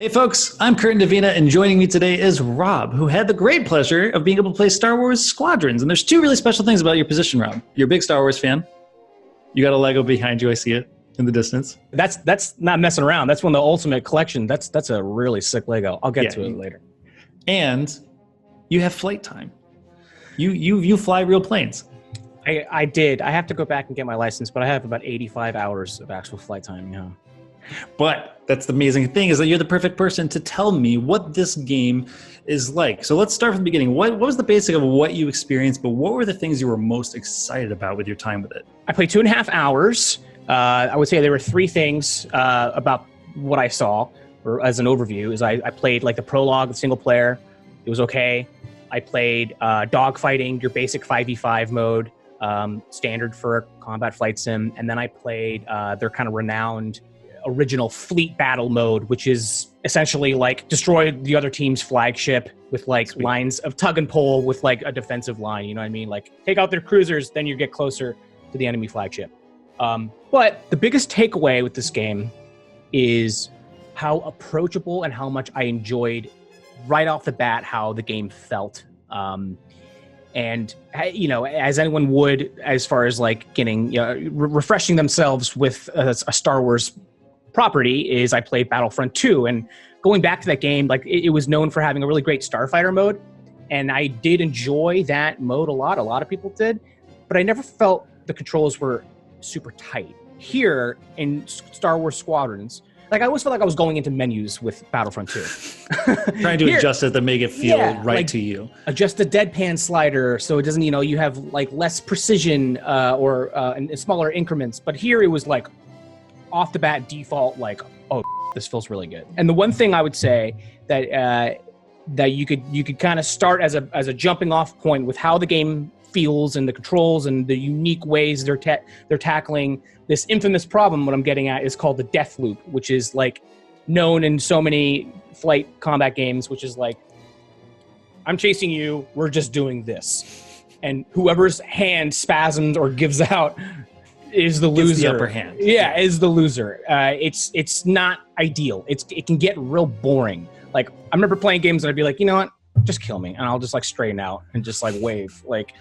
Hey folks, I'm Curtin Davina, and joining me today is Rob, who had the great pleasure of being able to play Star Wars Squadrons. And there's two really special things about your position, Rob. You're a big Star Wars fan. You got a Lego behind you, I see it in the distance. That's not messing around. That's one of the ultimate collection. That's a really sick Lego. I'll get to it later. And you have flight time. You fly real planes. I did. I have to go back and get my license, but I have about 85 hours of actual flight time, yeah. But that's the amazing thing, is that you're the perfect person to tell me what this game is like. So let's start from the beginning. What was the basic of what you experienced, but what were the things you were most excited about with your time with it? I played 2.5 hours. I would say there were three things about what I saw, or as an overview, is I played like the prologue, the single player. It was okay. I played dogfighting, your basic 5v5 mode, standard for a combat flight sim. And then I played their kind of renowned original fleet battle mode, which is essentially like destroy the other team's flagship with like lines of tug and pull with like a defensive line, you know what I mean? Like take out their cruisers, then you get closer to the enemy flagship. But the biggest takeaway with this game is how approachable and how much I enjoyed right off the bat how the game felt. And, you know, as anyone would, as far as like getting, you know, refreshing themselves with a Star Wars property, is I played Battlefront 2, and going back to that game, like it was known for having a really great starfighter mode, and I did enjoy that mode a lot of people did, but I never felt the controls were super tight. Here in Star Wars Squadrons, like I always felt like I was going into menus with Battlefront 2. Trying to adjust it to make it feel right like, to you. Adjust the deadpan slider so it doesn't, you know, you have like less precision or in smaller increments, but here it was like off the bat default, like, oh, this feels really good. And the one thing I would say that that you could kind of start as a jumping off point with how the game feels and the controls and the unique ways they're tackling this infamous problem. What I'm getting at is called the death loop, which is like known in so many flight combat games, which is like, I'm chasing you, we're just doing this, and whoever's hand spasms or gives out is the loser. Gets the upper hand. Yeah, is the loser. It's not ideal. It can get real boring. Like I remember playing games and I'd be like, you know what, just kill me, and I'll just like straighten out and just like wave, like,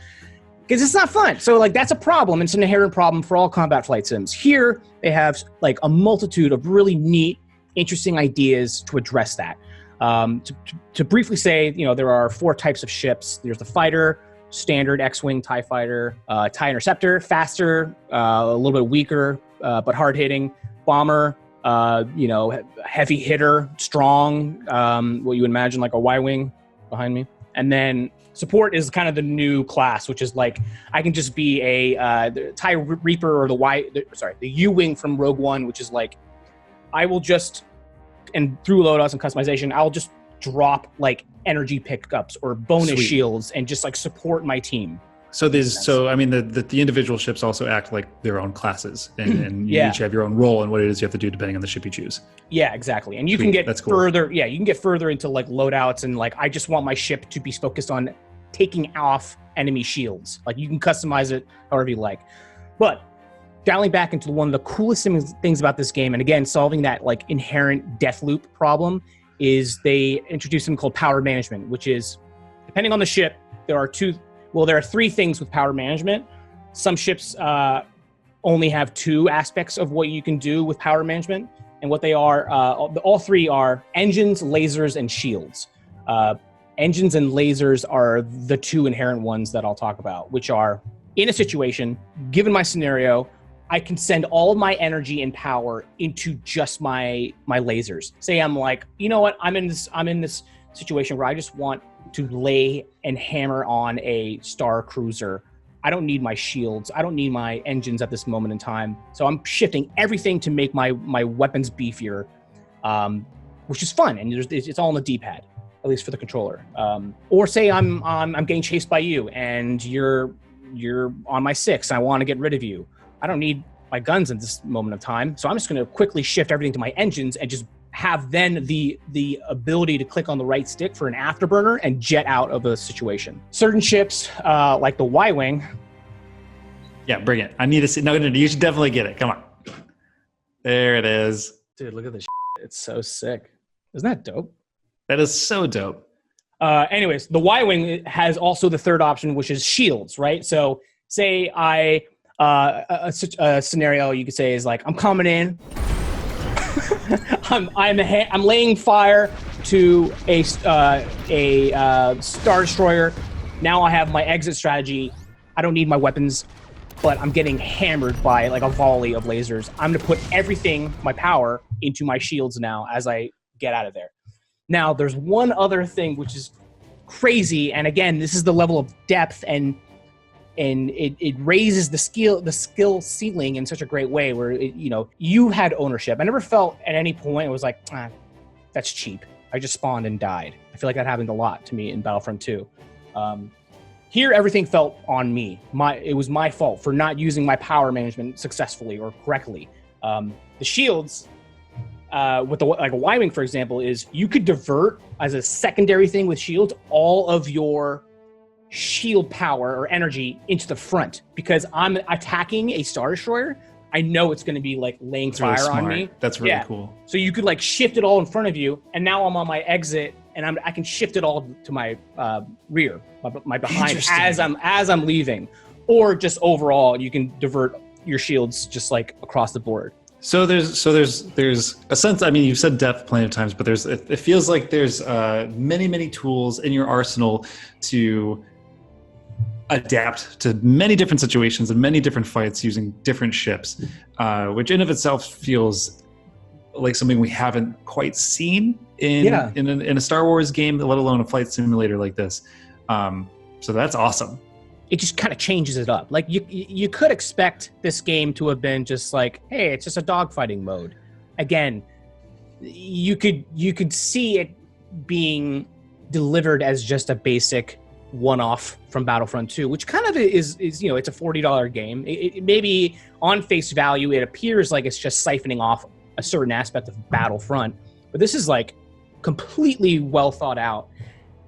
because it's not fun. So like that's a problem. It's an inherent problem for all combat flight sims. Here they have like a multitude of really neat, interesting ideas to address that. To briefly say, you know, there are 4 types of ships. There's the fighter, standard X-Wing, TIE fighter, TIE Interceptor, faster, a little bit weaker, but hard-hitting, bomber, you know, heavy hitter, strong, what you would imagine like a Y-Wing behind me. And then support is kind of the new class, which is like, I can just be the TIE Reaper or the U-Wing from Rogue One, which is like, I will just, and through loadouts and customization, I'll just drop like energy pickups or bonus shields and just like support my team. So I mean, the individual ships also act like their own classes, and you each have your own role and what it is you have to do depending on the ship you choose. Yeah, exactly. And you can get further. Yeah, you can get further into like loadouts and like, I just want my ship to be focused on taking off enemy shields. Like you can customize it however you like. But dialing back into one of the coolest things about this game, and again, solving that like inherent death loop problem, is they introduced something called power management, which is, depending on the ship, there are 3 things with power management. Some ships only have 2 aspects of what you can do with power management, and what they are, all 3 are engines, lasers, and shields. Engines and lasers are the 2 inherent ones that I'll talk about, which are, in a situation, given my scenario, I can send all of my energy and power into just my lasers. Say I'm like, you know what, I'm in this situation where I just want to lay and hammer on a star cruiser. I don't need my shields. I don't need my engines at this moment in time. So I'm shifting everything to make my weapons beefier, which is fun, and it's all on the D-pad, at least for the controller. Or say I'm getting chased by you, and you're on my 6. I want to get rid of you. I don't need my guns at this moment of time, so I'm just going to quickly shift everything to my engines and just have then the ability to click on the right stick for an afterburner and jet out of a situation. Certain ships, like the Y-Wing. Yeah, bring it. I need to see. No, you should definitely get it. Come on. There it is. Dude, look at this. It's so sick. Isn't that dope? That is so dope. Anyways, the Y-Wing has also the third option, which is shields, right? So say a scenario you could say is like, I'm coming in. I'm laying fire to a Star Destroyer. Now I have my exit strategy. I don't need my weapons, but I'm getting hammered by like a volley of lasers. I'm going to put everything, my power, into my shields now as I get out of there. Now, there's one other thing which is crazy, and again, this is the level of depth, and it raises the skill ceiling in such a great way where you had ownership. I never felt at any point it was like, that's cheap. I just spawned and died. I feel like that happened a lot to me in Battlefront 2. Here, everything felt on me. It was my fault for not using my power management successfully or correctly. The shields, with a Y-Wing, for example, is you could divert as a secondary thing with shields all of your shield power or energy into the front, because I'm attacking a Star Destroyer. I know it's going to be like laying fire on me. That's really cool. So you could like shift it all in front of you, and now I'm on my exit, and I can shift it all to my rear, my behind as I'm leaving, or just overall you can divert your shields just like across the board. So there's a sense. I mean, you've said depth plenty of times, but it feels like there's many tools in your arsenal to adapt to many different situations and many different fights using different ships, which in of itself feels like something we haven't quite seen in a Star Wars game, let alone a flight simulator like this. So that's awesome. It just kind of changes it up. Like you could expect this game to have been just like, hey, it's just a dogfighting mode. Again, you could see it being delivered as just a basic one-off from Battlefront 2, which kind of is it's a $40 game. It maybe on face value it appears like it's just siphoning off a certain aspect of Battlefront, but this is like completely well thought out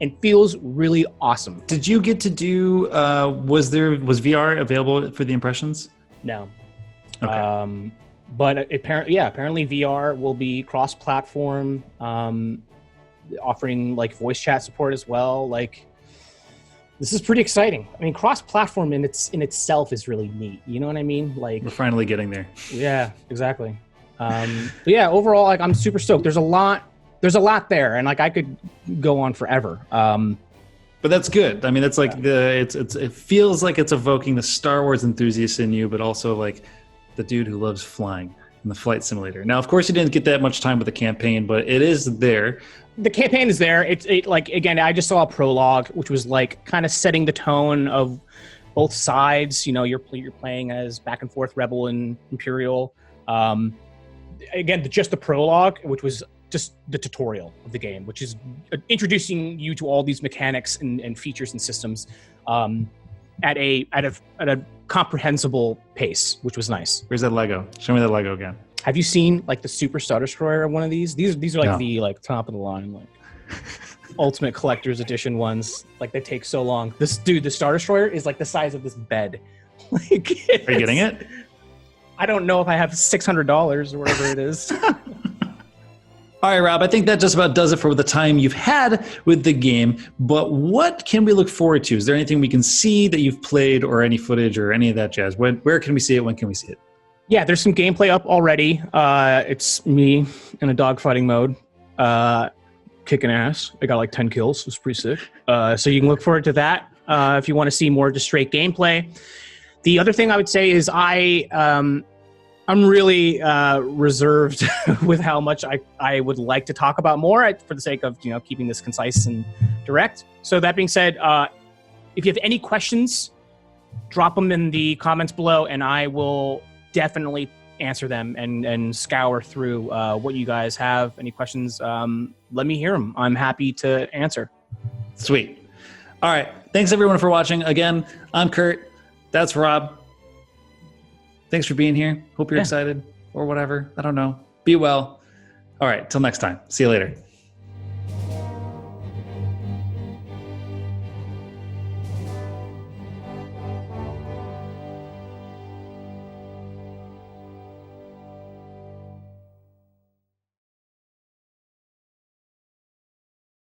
and feels really awesome. Did you get to do was VR available for the impressions? No. Okay. But apparently VR will be cross-platform, offering like voice chat support as well. Like, this is pretty exciting. I mean, cross-platform in itself is really neat. You know what I mean? Like, we're finally getting there. Yeah, exactly. But yeah, overall, like, I'm super stoked. There's a lot there, and like I could go on forever. But that's good. I mean, it's like it feels like it's evoking the Star Wars enthusiast in you, but also like the dude who loves flying in the flight simulator. Now, of course, you didn't get that much time with the campaign, but it is there. The campaign is there. It like, again, I just saw a prologue, which was like kind of setting the tone of both sides. You know, you're playing as back and forth Rebel and Imperial. Again, just the prologue, which was just the tutorial of the game, which is introducing you to all these mechanics and features and systems at a comprehensible pace, which was nice. Where's that Lego? Show me that Lego again. Have you seen like the Super Star Destroyer one of these? These are like the like top of the line, like Ultimate Collector's Edition ones. Like, they take so long. The Star Destroyer is like the size of this bed. Like, are you getting it? I don't know if I have $600 or whatever it is. All right, Rob, I think that just about does it for the time you've had with the game. But what can we look forward to? Is there anything we can see that you've played, or any footage or any of that jazz? Where can we see it? When can we see it? Yeah, there's some gameplay up already. It's me in a dogfighting mode, kicking ass. I got like 10 kills. It was pretty sick. So you can look forward to that if you want to see more just straight gameplay. The other thing I would say is I'm really reserved with how much I would like to talk about more for the sake of keeping this concise and direct. So that being said, if you have any questions, drop them in the comments below, and I will definitely answer them and scour through what you guys have. Any questions, let me hear them. I'm happy to answer. Sweet. All right. Thanks, everyone, for watching. Again, I'm Kurt. That's Rob. Thanks for being here. Hope you're excited or whatever. I don't know. Be well. All right. Till next time. See you later.